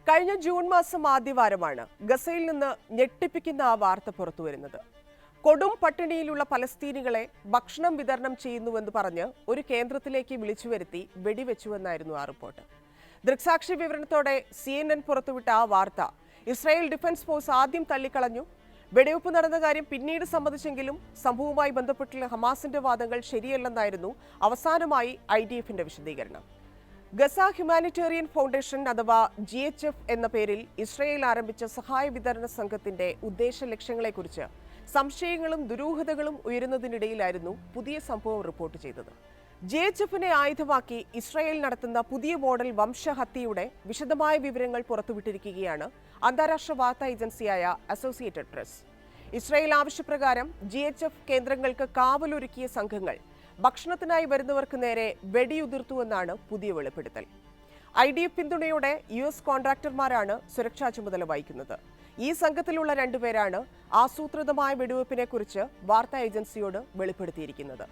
കഴിഞ്ഞ ജൂൺ മാസം ആദ്യവാരമാണ് ഗസയിൽ നിന്ന് ഞെട്ടിപ്പിക്കുന്ന ആ വാർത്ത പുറത്തുവരുന്നത്. കൊടും പട്ടിണിയിലുള്ള പലസ്തീനികളെ ഭക്ഷണം വിതരണം ചെയ്യുന്നുവെന്ന് പറഞ്ഞ് ഒരു കേന്ദ്രത്തിലേക്ക് വിളിച്ചു വരുത്തി വെടിവെച്ചുവെന്നായിരുന്നു ആ റിപ്പോർട്ട്. ദൃക്സാക്ഷി വിവരണത്തോടെ CNN പുറത്തുവിട്ട ആ വാർത്ത ഇസ്രായേൽ ഡിഫൻസ് ഫോഴ്സ് ആദ്യം തള്ളിക്കളഞ്ഞു. വെടിവെപ്പ് നടന്ന കാര്യം പിന്നീട് സമ്മതിച്ചെങ്കിലും സംഭവവുമായി ബന്ധപ്പെട്ടുള്ള ഹമാസിന്റെ വാദങ്ങൾ ശരിയല്ലെന്നായിരുന്നു അവസാനമായി IDF-ന്റെ വിശദീകരണം. ഗസ ഹ്യൂമാനിറ്റേറിയൻ ഫൗണ്ടേഷൻ അഥവാ GHF എന്ന പേരിൽ ഇസ്രായേൽ ആരംഭിച്ച സഹായ വിതരണ സംഘത്തിന്റെ ഉദ്ദേശ ലക്ഷ്യങ്ങളെക്കുറിച്ച് സംശയങ്ങളും ദുരൂഹതകളും ഉയരുന്നതിനിടയിലായിരുന്നു പുതിയ സംഭവം റിപ്പോർട്ട് ചെയ്തത്. GHF-നെ ആയുധമാക്കി ഇസ്രായേൽ നടത്തുന്ന പുതിയ മോഡൽ വംശഹത്യയുടെ വിശദമായ വിവരങ്ങൾ പുറത്തുവിട്ടിരിക്കുകയാണ് അന്താരാഷ്ട്ര വാർത്താ ഏജൻസിയായ അസോസിയേറ്റഡ് പ്രസ്. ഇസ്രായേൽ ആവശ്യപ്രകാരം GHF കേന്ദ്രങ്ങൾക്ക് കാവലൊരുക്കിയ സംഘങ്ങൾ ഭക്ഷണത്തിനായി വരുന്നവർക്ക് നേരെ വെടിയുതിർത്തുവെന്നാണ് പുതിയ വെളിപ്പെടുത്തൽ. IDF പിന്തുണയോടെ US കോൺട്രാക്ടർമാരാണ് സുരക്ഷാ ചുമതല വഹിക്കുന്നത്. ഈ സംഘത്തിലുള്ള രണ്ടുപേരാണ് ആസൂത്രിതമായ വെടിവെപ്പിനെക്കുറിച്ച് വാർത്താ ഏജൻസിയോട് വെളിപ്പെടുത്തിയിരിക്കുന്നത്.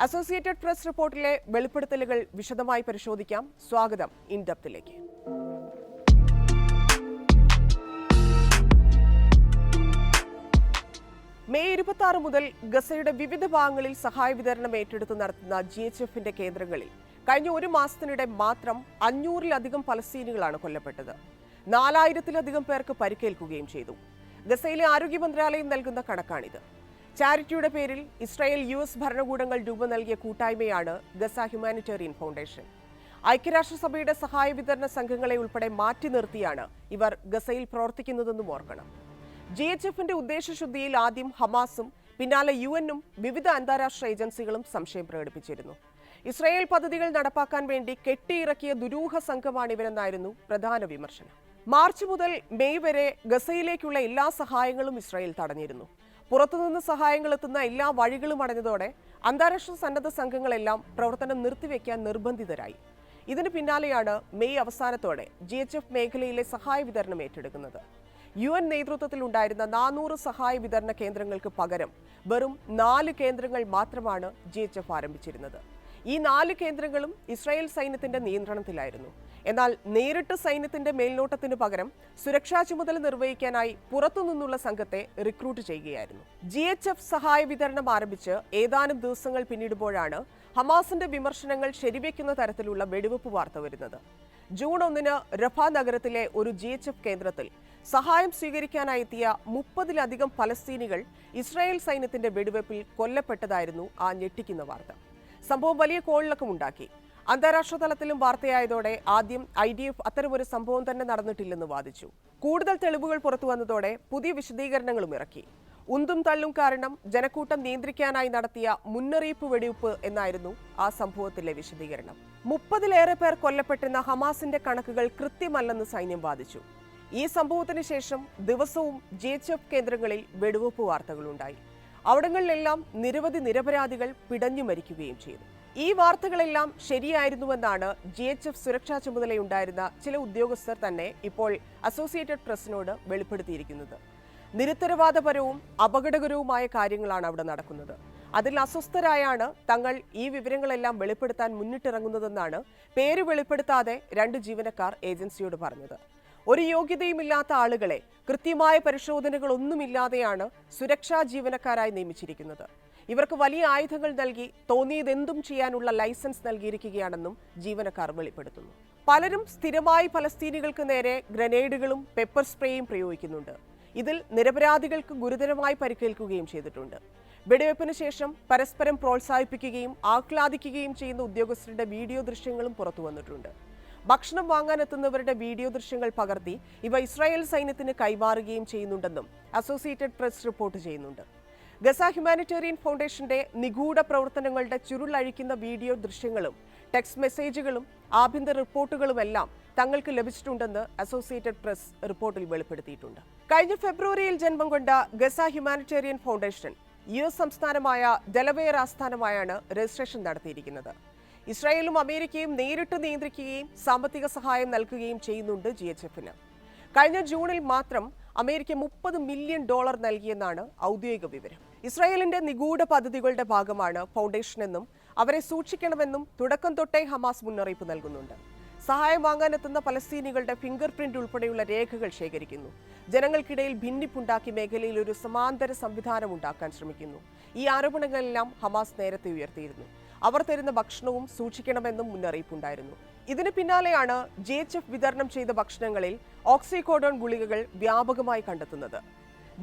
അസോസിയേറ്റഡ് പ്രസ് റിപ്പോർട്ടിലെ വെളിപ്പെടുത്തലുകൾ വിശദമായി പരിശോധിക്കാം. സ്വാഗതം ഇൻഡെപ്തിലേക്ക്. മെയ് 26 മുതൽ ഗസയുടെ വിവിധ ഭാഗങ്ങളിൽ സഹായ വിതരണം ഏറ്റെടുത്ത് നടത്തുന്ന GHF-ന്റെ കേന്ദ്രങ്ങളിൽ കഴിഞ്ഞ ഒരു മാസത്തിനിടെ മാത്രം 500-ലധികം പലസ്തീനികളാണ് കൊല്ലപ്പെട്ടത്. 4000-ലധികം പേർക്ക് പരിക്കേൽക്കുകയും ചെയ്തു. ഗസയിലെ ആരോഗ്യ മന്ത്രാലയം നൽകുന്ന കണക്കാണിത്. ചാരിറ്റിയുടെ പേരിൽ ഇസ്രായേൽ US ഭരണകൂടങ്ങൾ രൂപം നൽകിയ കൂട്ടായ്മയാണ് ഗസ ഹ്യൂമാനിറ്റേറിയൻ ഫൗണ്ടേഷൻ. ഐക്യരാഷ്ട്രസഭയുടെ സഹായ വിതരണ സംഘങ്ങളെ ഉൾപ്പെടെ മാറ്റി നിർത്തിയാണ് ഇവർ ഗസയിൽ പ്രവർത്തിക്കുന്നതെന്നും ഓർക്കണം. GHF-ന്റെ ഉദ്ദേശശുദ്ധിയിൽ ആദ്യം ഹമാസും പിന്നാലെ UN-ഉം വിവിധ അന്താരാഷ്ട്ര ഏജൻസികളും സംശയം പ്രകടിപ്പിച്ചിരുന്നു. ഇസ്രായേൽ പദ്ധതികൾ നടപ്പാക്കാൻ വേണ്ടി കെട്ടിയിറക്കിയ ദുരൂഹ സംഘമാണിവരെന്നായിരുന്നു പ്രധാന വിമർശനം. മാർച്ച് മുതൽ മെയ് വരെ ഗസയിലേക്കുള്ള എല്ലാ സഹായങ്ങളും ഇസ്രായേൽ തടഞ്ഞിരുന്നു. പുറത്തുനിന്ന് സഹായങ്ങൾ എത്തുന്ന എല്ലാ വഴികളും അടഞ്ഞതോടെ അന്താരാഷ്ട്ര സന്നദ്ധ സംഘങ്ങളെല്ലാം പ്രവർത്തനം നിർത്തിവെക്കാൻ നിർബന്ധിതരായി. ഇതിന് പിന്നാലെയാണ് മെയ് അവസാനത്തോടെ GHF മേഖലയിലെ സഹായ വിതരണം ഏറ്റെടുക്കുന്നത്. UN നേതൃത്വത്തിലുണ്ടായിരുന്ന 400 സഹായ വിതരണ കേന്ദ്രങ്ങൾക്ക് പകരം വെറും 4 കേന്ദ്രങ്ങൾ മാത്രമാണ് GHF ആരംഭിച്ചിരുന്നത്. ഈ 4 കേന്ദ്രങ്ങളും ഇസ്രായേൽ സൈന്യത്തിന്റെ നിയന്ത്രണത്തിലായിരുന്നു. എന്നാൽ നേരിട്ട് സൈന്യത്തിന്റെ മേൽനോട്ടത്തിന് പകരം സുരക്ഷാ ചുമതല നിർവഹിക്കാനായി പുറത്തുനിന്നുള്ള സംഘത്തെ റിക്രൂട്ട് ചെയ്യുകയായിരുന്നു. GHF സഹായ വിതരണം ആരംഭിച്ച് ഏതാനും ദിവസങ്ങൾ പിന്നിടുമ്പോഴാണ് ഹമാസിന്റെ വിമർശനങ്ങൾ ശരിവെക്കുന്ന തരത്തിലുള്ള വെടിവെപ്പ് വാർത്ത വരുന്നത്. ജൂൺ 1-ന് റഫ നഗരത്തിലെ ഒരു GHF കേന്ദ്രത്തിൽ സഹായം സ്വീകരിക്കാനായി എത്തിയ 30-ലധികം പലസ്തീനികൾ ഇസ്രായേൽ സൈന്യത്തിന്റെ വെടിവെപ്പിൽ കൊല്ലപ്പെട്ടതായിരുന്നു ആ ഞെട്ടിക്കുന്ന വാർത്ത. സംഭവം വലിയ കോളിളക്കമുണ്ടാക്കി. അന്താരാഷ്ട്ര തലത്തിലും വാർത്തയായതോടെ ആദ്യം IDF അത്തരമൊരു സംഭവം തന്നെ നടന്നിട്ടില്ലെന്ന് വാദിച്ചു. കൂടുതൽ തെളിവുകൾ പുറത്തുവന്നതോടെ പുതിയ വിശദീകരണങ്ങളും ഇറക്കി. ഉന്തും തള്ളും കാരണം ജനക്കൂട്ടം നിയന്ത്രിക്കാനായി നടത്തിയ മുന്നറിയിപ്പ് വെടിവെപ്പ് എന്നായിരുന്നു ആ സംഭവത്തിലെ വിശദീകരണം. 30-ലേറെ പേർ കൊല്ലപ്പെട്ടെന്ന ഹമാസിന്റെ കണക്കുകൾ കൃത്യമല്ലെന്ന് സൈന്യം വാദിച്ചു. ഈ സംഭവത്തിന് ശേഷം ദിവസവും GHF കേന്ദ്രങ്ങളിൽ വെടിവെപ്പ് വാർത്തകളുണ്ടായി. അവിടങ്ങളിലെല്ലാം നിരവധി നിരപരാധികൾ പിടഞ്ഞു മരിക്കുകയും ചെയ്തു. ഈ വാർത്തകളെല്ലാം ശരിയായിരുന്നുവെന്നാണ് GHF സുരക്ഷാ ചുമതലയുണ്ടായിരുന്ന ചില ഉദ്യോഗസ്ഥർ തന്നെ ഇപ്പോൾ അസോസിയേറ്റഡ് പ്രസിനോട് വെളിപ്പെടുത്തിയിരിക്കുന്നത്. നിരുത്തരവാദപരവും അപകടകരവുമായ കാര്യങ്ങളാണ് അവിടെ നടക്കുന്നത്. അതിൽ അസ്വസ്ഥരായാണ് തങ്ങൾ ഈ വിവരങ്ങളെല്ലാം വെളിപ്പെടുത്താൻ മുന്നിട്ടിറങ്ങുന്നതെന്നാണ് പേര് വെളിപ്പെടുത്താതെ 2 ജീവനക്കാർ ഏജൻസിയോട് പറഞ്ഞത്. ഒരു യോഗ്യതയുമില്ലാത്ത ആളുകളെ കൃത്യമായ പരിശോധനകളൊന്നുമില്ലാതെയാണ് സുരക്ഷാ ജീവനക്കാരായി നിയമിച്ചിരിക്കുന്നത്. ഇവർക്ക് വലിയ ആയുധങ്ങൾ നൽകി തോന്നിയതെന്തും ചെയ്യാനുള്ള ലൈസൻസ് നൽകിയിരിക്കുകയാണെന്നും ജീവനക്കാർ വെളിപ്പെടുത്തുന്നു. പലരും സ്ഥിരമായി പലസ്തീനികൾക്ക് നേരെ ഗ്രനേഡുകളും പെപ്പർ സ്പ്രേയും പ്രയോഗിക്കുന്നുണ്ട്. ഇതിൽ നിരപരാധികൾക്ക് ഗുരുതരമായി പരിക്കേൽക്കുകയും ചെയ്തിട്ടുണ്ട്. വെടിവെപ്പിന് ശേഷം പരസ്പരം പ്രോത്സാഹിപ്പിക്കുകയും ആഹ്ലാദിക്കുകയും ചെയ്യുന്ന ഉദ്യോഗസ്ഥരുടെ വീഡിയോ ദൃശ്യങ്ങളും പുറത്തു വന്നിട്ടുണ്ട്. ഭക്ഷണം വാങ്ങാനെത്തുന്നവരുടെ വീഡിയോ ദൃശ്യങ്ങൾ പകർത്തി ഇവ ഇസ്രായേൽ സൈന്യത്തിന് കൈമാറുകയും ചെയ്യുന്നുണ്ടെന്നും അസോസിയേറ്റഡ് പ്രസ് റിപ്പോർട്ട് ചെയ്യുന്നുണ്ട്. ഗസ ഹ്യൂമാനിറ്റേറിയൻ ഫൗണ്ടേഷന്റെ നിഗൂഢ പ്രവർത്തനങ്ങളുടെ ചുരുളഴിക്കുന്ന വീഡിയോ ദൃശ്യങ്ങളും ടെക്സ്റ്റ് മെസ്സേജുകളും ആഭ്യന്തര റിപ്പോർട്ടുകളുമെല്ലാം തങ്ങൾക്ക് ലഭിച്ചിട്ടുണ്ടെന്ന് അസോസിയേറ്റഡ് പ്രസ് റിപ്പോർട്ടിൽ വെളിപ്പെടുത്തിയിട്ടുണ്ട്. കഴിഞ്ഞ ഫെബ്രുവരിയിൽ ജന്മം കൊണ്ട ഗസ ഹ്യൂമാനിറ്റേറിയൻ ഫൗണ്ടേഷൻ US സംസ്ഥാനമായ ഡെലവെയർ ആസ്ഥാനമായാണ് രജിസ്ട്രേഷൻ നടത്തിയിരിക്കുന്നത്. ഇസ്രായേലും അമേരിക്കയും നേരിട്ട് നിയന്ത്രിക്കുകയും സാമ്പത്തിക സഹായം നൽകുകയും ചെയ്യുന്നുണ്ട് GHF-ന്. കഴിഞ്ഞ ജൂണിൽ മാത്രം അമേരിക്ക $30 മില്യൺ നൽകിയെന്നാണ് ഔദ്യോഗിക വിവരം. ഇസ്രായേലിന്റെ നിഗൂഢ പദ്ധതികളുടെ ഭാഗമാണ് ഫൗണ്ടേഷൻ എന്നും അവരെ സൂക്ഷിക്കണമെന്നും തുടക്കം തൊട്ടേ ഹമാസ് മുന്നറിയിപ്പ് നൽകുന്നുണ്ട്. സഹായം വാങ്ങാനെത്തുന്ന പലസ്തീനികളുടെ ഫിംഗർ പ്രിന്റ് ഉൾപ്പെടെയുള്ള രേഖകൾ ശേഖരിക്കുന്നു. ജനങ്ങൾക്കിടയിൽ ഭിന്നിപ്പുണ്ടാക്കി മേഖലയിൽ ഒരു സമാന്തര സംവിധാനം ഉണ്ടാക്കാൻ ശ്രമിക്കുന്നു. ഈ ആരോപണങ്ങളെല്ലാം ഹമാസ് നേരത്തെ ഉയർത്തിയിരുന്നു. അവർ തരുന്ന ഭക്ഷണവും സൂക്ഷിക്കണമെന്നും മുന്നറിയിപ്പുണ്ടായിരുന്നു. ഇതിന് പിന്നാലെയാണ് GHF വിതരണം ചെയ്ത ഭക്ഷണങ്ങളിൽ ഓക്സികോഡോൺ ഗുളികകൾ വ്യാപകമായി കണ്ടെത്തുന്നത്.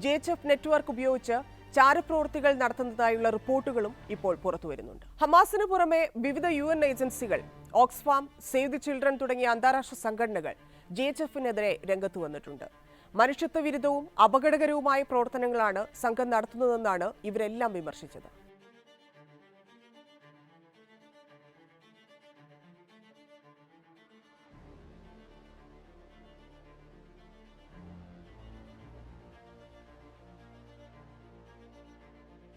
GHF നെറ്റ്വർക്ക് ഉപയോഗിച്ച് ചാരപ്രവൃത്തികൾ നടത്തുന്നതായുള്ള റിപ്പോർട്ടുകളും ഇപ്പോൾ പുറത്തുവരുന്നുണ്ട്. ഹമാസിന് പുറമെ വിവിധ UN ഏജൻസികൾ, ഓക്സ്ഫാം, സേവ് ദി ചിൽഡ്രൻ തുടങ്ങിയ അന്താരാഷ്ട്ര സംഘടനകൾ GHFനെതിരെ രംഗത്ത് വന്നിട്ടുണ്ട്. മനുഷ്യത്വ വിരുദ്ധവും അപകടകരവുമായ പ്രവർത്തനങ്ങളാണ് സംഘം നടത്തുന്നതെന്നാണ് ഇവരെല്ലാം വിമർശിച്ചത്.